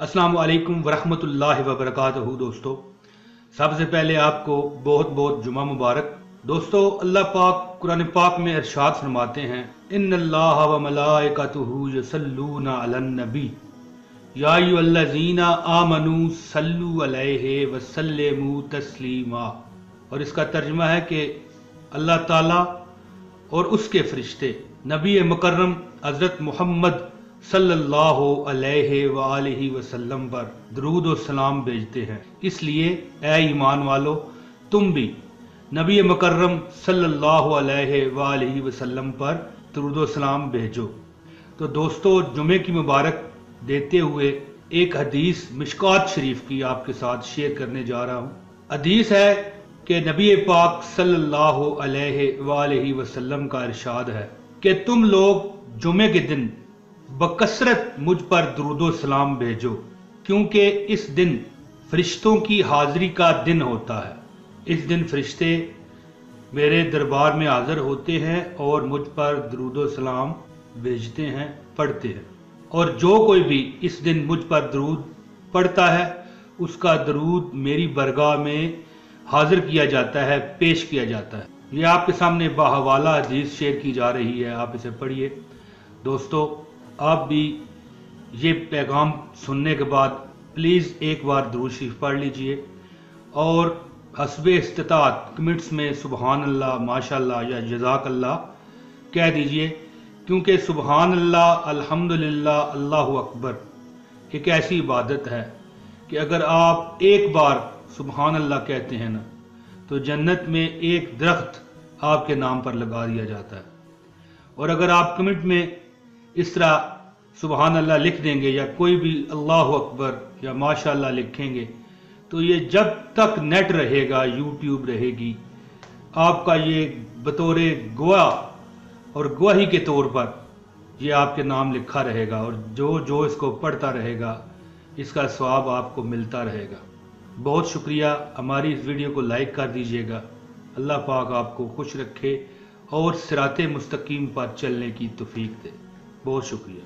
अस्सलाम वालेकुम वरहमतुल्लाहि वबरकातुहू। दोस्तों, सबसे पहले आपको बहुत बहुत जुमा मुबारक। दोस्तों, अल्लाह पाक कुरान पाक में इरशाद फरमाते हैं, इन्नल्लाह व मलाइकतुहू यसल्लूना अलन नबी या अय्युहल्लज़ीना आमनू सल्लू अलैहि व सल्लिमू तस्लीमा। और इसका तर्जुमा है कि अल्लाह ताला और उसके फरिश्ते नबी मुकर्रम हज़रत मोहम्मद सल्लल्लाहु अलैहि वालैहि वसल्लम पर दरूद और सलाम भेजते हैं। इसलिए ऐ ईमान वालो, तुम भी नबी मुकर्रम सल्लल्लाहु अलैहि वालैहि वसल्लम पर दरूद और सलाम भेजो। तो दोस्तों, जुमे की मुबारक देते हुए एक हदीस मिशकात शरीफ की आपके साथ शेयर करने जा रहा हूँ। हदीस है कि नबी पाक सल्लल्लाहु अलैहि वालैहि वसल्लम का इरशाद है कि तुम लोग जुमे के दिन बकसरत मुझ पर दुरूद सलाम भेजो, क्योंकि इस दिन फरिश्तों की हाजिरी का दिन होता है। इस दिन फरिश्ते मेरे दरबार में हाजिर होते हैं और मुझ पर दुरूद सलाम भेजते हैं, पढ़ते हैं। और जो कोई भी इस दिन मुझ पर दरूद पढ़ता है, उसका दरूद मेरी बरगाह में हाजिर किया जाता है, पेश किया जाता है। ये आपके सामने बाहवाला हदीस शेयर की जा रही है, आप इसे पढ़िए। दोस्तों, आप भी ये पैगाम सुनने के बाद प्लीज़ एक बार दुरूद शरीफ पढ़ लीजिए और हस्बे इस्तिताअत कमेंट्स में सुबहान अल्लाह, माशाअल्लाह या जज़ाक अल्लाह कह दीजिए, क्योंकि सुबहान अल्लाह, अल्हम्दुलिल्लाह, अल्लाहु अकबर एक ऐसी इबादत है कि अगर आप एक बार सुबहान अल्लाह कहते हैं ना, तो जन्नत में एक दरख्त आपके नाम पर लगा दिया जाता है। और अगर आप कमेंट में इस तरह सुबहान अल्लाह लिख देंगे या कोई भी अल्लाहु अकबर या माशाअल्लाह लिखेंगे, तो ये जब तक नेट रहेगा, यूट्यूब रहेगी, आपका ये बतौरे गवाह और गवाही के तौर पर ये आपके नाम लिखा रहेगा। और जो इसको पढ़ता रहेगा, इसका सवाब आपको मिलता रहेगा। बहुत शुक्रिया। हमारी इस वीडियो को लाइक कर दीजिएगा। अल्लाह पाक आपको खुश रखे और सिराते मुस्तकीम पर चलने की तौफीक दे। बहुत शुक्रिया।